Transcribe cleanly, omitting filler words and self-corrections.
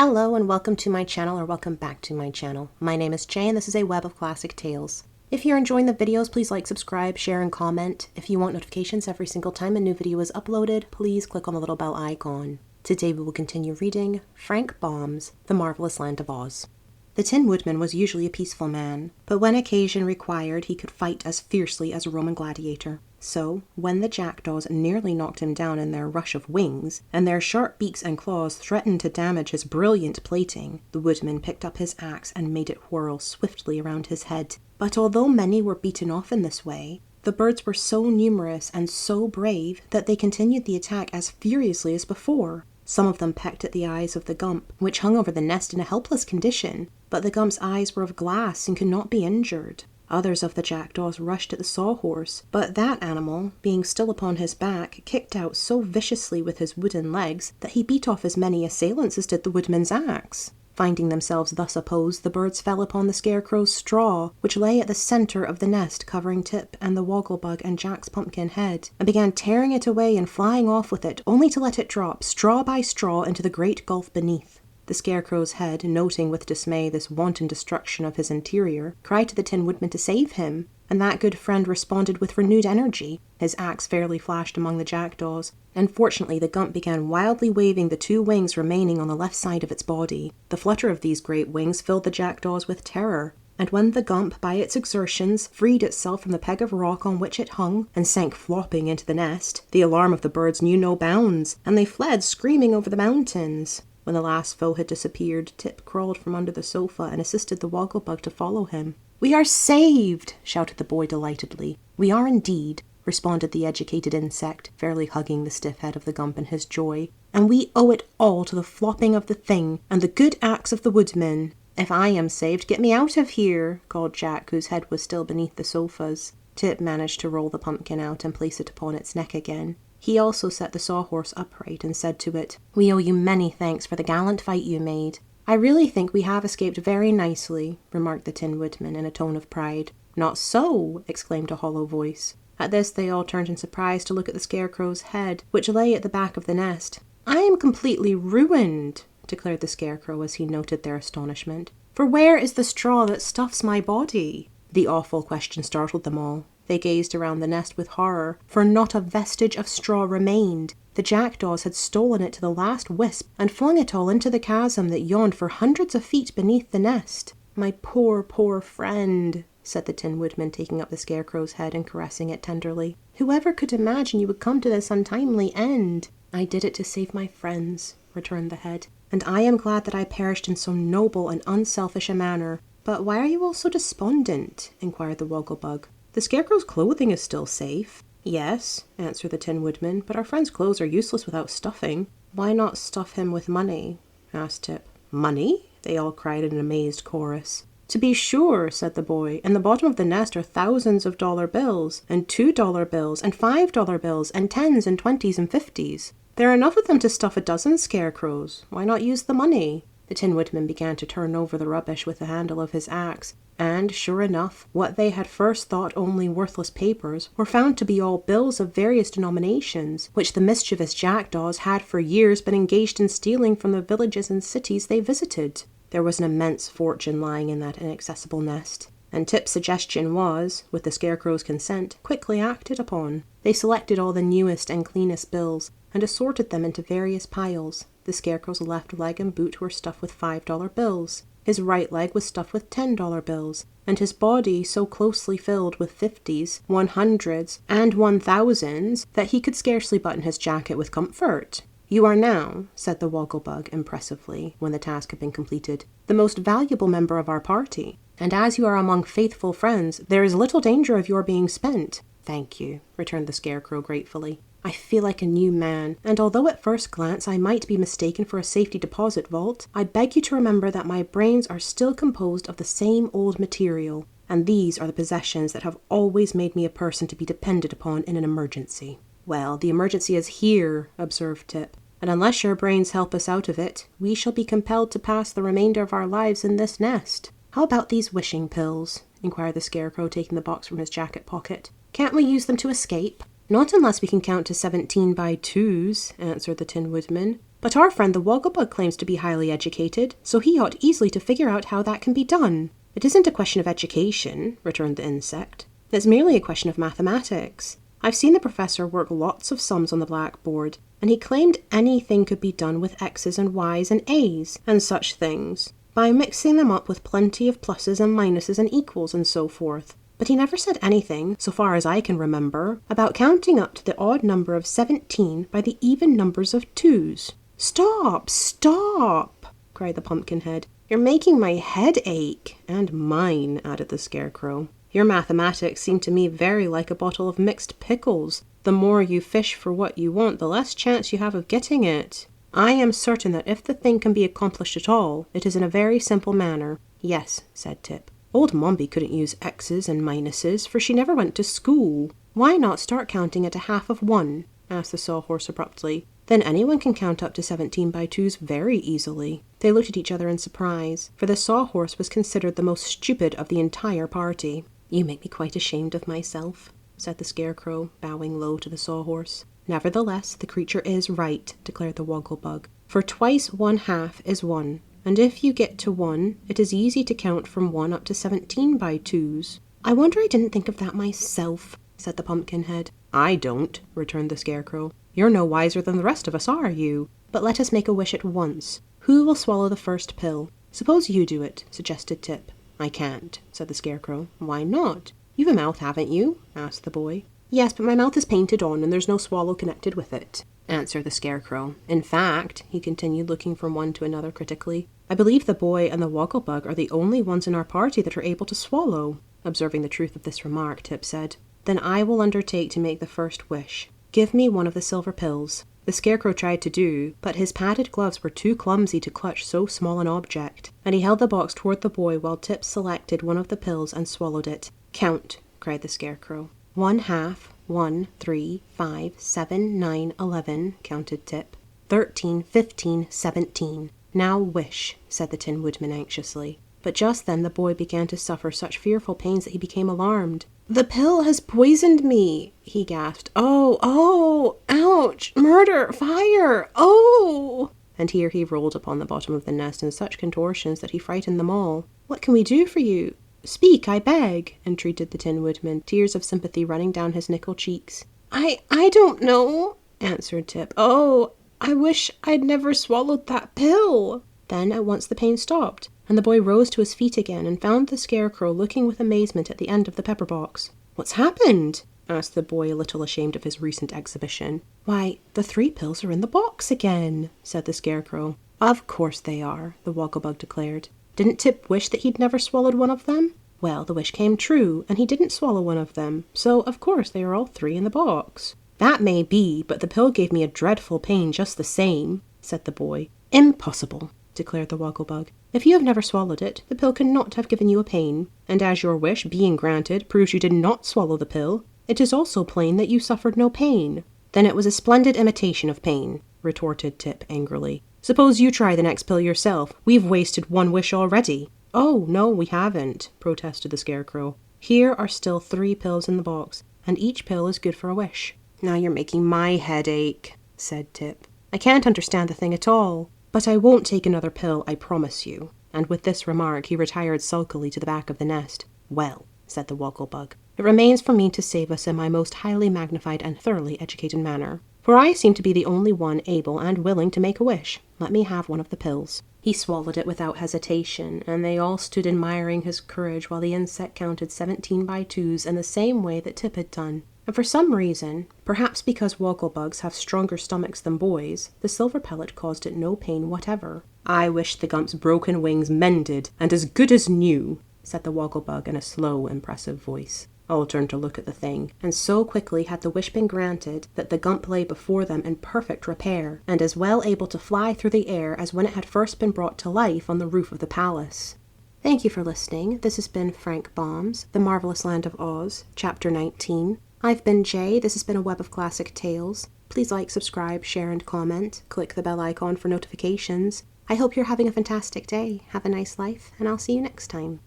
Hello and welcome to my channel, or welcome back to my channel. My name is Jay and this is a web of classic tales. If you're enjoying the videos, please like, subscribe, share, and comment. If you want notifications every single time a new video is uploaded, please click on the little bell icon. Today we will continue reading Frank Baum's The Marvelous Land of Oz. The Tin Woodman was usually a peaceful man, but when occasion required he could fight as fiercely as a Roman gladiator. So, when the jackdaws nearly knocked him down in their rush of wings, and their sharp beaks and claws threatened to damage his brilliant plating, the woodman picked up his axe and made it whirl swiftly around his head. But although many were beaten off in this way, the birds were so numerous and so brave that they continued the attack as furiously as before. Some of them pecked at the eyes of the Gump, which hung over the nest in a helpless condition, but the Gump's eyes were of glass and could not be injured. Others of the jackdaws rushed at the sawhorse, but that animal, being still upon his back, kicked out so viciously with his wooden legs that he beat off as many assailants as did the woodman's axe. Finding themselves thus opposed, the birds fell upon the scarecrow's straw, which lay at the center of the nest, covering Tip and the wogglebug and Jack's pumpkin head, and began tearing it away and flying off with it, only to let it drop, straw by straw, into the great gulf beneath. The scarecrow's head, noting with dismay this wanton destruction of his interior, cried to the Tin Woodman to save him, and that good friend responded with renewed energy. His axe fairly flashed among the jackdaws, and fortunately the Gump began wildly waving the two wings remaining on the left side of its body. The flutter of these great wings filled the jackdaws with terror, and when the Gump, by its exertions, freed itself from the peg of rock on which it hung, and sank flopping into the nest, the alarm of the birds knew no bounds, and they fled screaming over the mountains. When the last foe had disappeared, Tip crawled from under the sofa and assisted the wogglebug to follow him. "We are saved!" shouted the boy delightedly. "We are indeed," responded the educated insect, fairly hugging the stiff head of the Gump in his joy. "And we owe it all to the flopping of the thing, and the good axe of the woodman." "If I am saved, get me out of here," called Jack, whose head was still beneath the sofas. Tip managed to roll the pumpkin out and place it upon its neck again. He also set the sawhorse upright and said to it, "We owe you many thanks for the gallant fight you made." "I really think we have escaped very nicely," remarked the Tin Woodman in a tone of pride. "Not so!" exclaimed a hollow voice. At this they all turned in surprise to look at the scarecrow's head, which lay at the back of the nest. "I am completely ruined," declared the scarecrow as he noted their astonishment. "For where is the straw that stuffs my body?" The awful question startled them all. They gazed around the nest with horror, for not a vestige of straw remained. The jackdaws had stolen it to the last wisp and flung it all into the chasm that yawned for hundreds of feet beneath the nest. "My poor, poor friend," said the Tin Woodman, taking up the scarecrow's head and caressing it tenderly. "Whoever could imagine you would come to this untimely end?" "I did it to save my friends," returned the head, "and I am glad that I perished in so noble and unselfish a manner." "But why are you all so despondent?" inquired the wogglebug. "The scarecrow's clothing is still safe." "Yes," answered the Tin Woodman, "but our friend's clothes are useless without stuffing." "Why not stuff him with money?" asked Tip. "Money?" they all cried in an amazed chorus. "To be sure," said the boy. "In the bottom of the nest are thousands of dollar bills, and $2 bills, and $5 bills, and 10s and 20s and 50s. There are enough of them to stuff a dozen scarecrows. Why not use the money?" The Tin Woodman began to turn over the rubbish with the handle of his axe, and, sure enough, what they had first thought only worthless papers were found to be all bills of various denominations, which the mischievous jackdaws had for years been engaged in stealing from the villages and cities they visited. There was an immense fortune lying in that inaccessible nest, and Tip's suggestion was, with the scarecrow's consent, quickly acted upon. They selected all the newest and cleanest bills and assorted them into various piles. The scarecrow's left leg and boot were stuffed with $5 bills. His right leg was stuffed with $10 bills, and his body so closely filled with 50s, 100s, and 1000s that he could scarcely button his jacket with comfort. "You are now," said the wogglebug impressively, when the task had been completed, "the most valuable member of our party, and as you are among faithful friends, there is little danger of your being spent." "Thank you," returned the scarecrow gratefully. "I feel like a new man, and although at first glance I might be mistaken for a safety deposit vault, I beg you to remember that my brains are still composed of the same old material, and these are the possessions that have always made me a person to be depended upon in an emergency." "Well, the emergency is here," observed Tip, "and unless your brains help us out of it, we shall be compelled to pass the remainder of our lives in this nest." "How about these wishing pills?" inquired the scarecrow, taking the box from his jacket pocket. "Can't we use them to escape?" "Not unless we can count to 17 by 2s, answered the Tin Woodman. But our friend the Wogglebug claims to be highly educated, so he ought easily to figure out how that can be done. It isn't a question of education, returned the insect. It's merely a question of mathematics. I've seen the professor work lots of sums on the blackboard, and he claimed anything could be done with X's and Y's and A's and such things, by mixing them up with plenty of pluses and minuses and equals and so forth. But he never said anything, so far as I can remember, about counting up to the odd number of 17 by the even numbers of 2's. Stop! Stop! cried the Pumpkinhead. You're making my head ache. And mine, added the Scarecrow. Your mathematics seem to me very like a bottle of mixed pickles. The more you fish for what you want, the less chance you have of getting it. I am certain that if the thing can be accomplished at all, it is in a very simple manner. Yes, said Tip. Old Mombi couldn't use X's and minuses, for she never went to school. Why not start counting at a half of 1? Asked the Sawhorse abruptly. Then anyone can count up to 17 by 2's very easily. They looked at each other in surprise, for the Sawhorse was considered the most stupid of the entire party. You make me quite ashamed of myself, said the Scarecrow, bowing low to the Sawhorse. Nevertheless, the creature is right, declared the Wogglebug, for twice 1/2 is 1, and if you get to 1, it is easy to count from 1 up to 17 by 2's. I wonder I didn't think of that myself, said the Pumpkinhead. I don't, returned the Scarecrow. You're no wiser than the rest of us, are you? But let us make a wish at once. Who will swallow the first pill? Suppose you do it, suggested Tip. I can't, said the Scarecrow. Why not? You've a mouth, haven't you? Asked the boy. Yes, but my mouth is painted on, and there's no swallow connected with it, answered the Scarecrow. In fact, he continued, looking from one to another critically, I believe the boy and the Wogglebug are the only ones in our party that are able to swallow. Observing the truth of this remark, Tip said, Then I will undertake to make the first wish. Give me one of the silver pills. The Scarecrow tried to do, but his padded gloves were too clumsy to clutch so small an object, and he held the box toward the boy while Tip selected one of the pills and swallowed it. Count, cried the Scarecrow. 1/2, 1, 3, 5, 7, 9, 11, counted Tip. 13, 15, 17. Now wish, said the Tin Woodman anxiously. But just then the boy began to suffer such fearful pains that he became alarmed. The pill has poisoned me, he gasped. Oh, ouch, murder, fire, oh! And here he rolled upon the bottom of the nest in such contortions that he frightened them all. What can we do for you? Speak, I beg, entreated the Tin Woodman, tears of sympathy running down his nickel cheeks. I don't know, answered Tip. Oh, I wish I'd never swallowed that pill. Then at once the pain stopped, and the boy rose to his feet again and found the Scarecrow looking with amazement at the end of the pepper box. What's happened? Asked the boy, a little ashamed of his recent exhibition. Why, the 3 pills are in the box again, said the Scarecrow. Of course they are, the Wogglebug declared. Didn't Tip wish that he'd never swallowed one of them? Well, the wish came true, and he didn't swallow one of them, so of course they are all 3 in the box. That may be, but the pill gave me a dreadful pain just the same, said the boy. Impossible, declared the Wogglebug. If you have never swallowed it, the pill cannot have given you a pain, and as your wish, being granted, proves you did not swallow the pill, it is also plain that you suffered no pain. Then it was a splendid imitation of pain, retorted Tip angrily. Suppose you try the next pill yourself. We've wasted 1 wish already. Oh, no, we haven't, protested the Scarecrow. Here are still 3 pills in the box, and each pill is good for a wish. Now you're making my head ache, said Tip. I can't understand the thing at all. But I won't take another pill, I promise you. And with this remark, he retired sulkily to the back of the nest. Well, said the Wogglebug, it remains for me to save us in my most highly magnified and thoroughly educated manner. For I seem to be the only one able and willing to make a wish. Let me have one of the pills. He swallowed it without hesitation, and they all stood admiring his courage while the insect counted 17 by 2's in the same way that Tip had done. And for some reason, perhaps because Wogglebugs have stronger stomachs than boys, the silver pellet caused it no pain whatever. I wish the Gump's broken wings mended and as good as new, said the Wogglebug in a slow, impressive voice. All turned to look at the thing, and so quickly had the wish been granted that the Gump lay before them in perfect repair, and as well able to fly through the air as when it had first been brought to life on the roof of the palace. Thank you for listening. This has been Frank Baum's The Marvelous Land of Oz, Chapter 19. I've been Jay. This has been a Web of Classic Tales. Please like, subscribe, share, and comment. Click the bell icon for notifications. I hope you're having a fantastic day. Have a nice life, and I'll see you next time.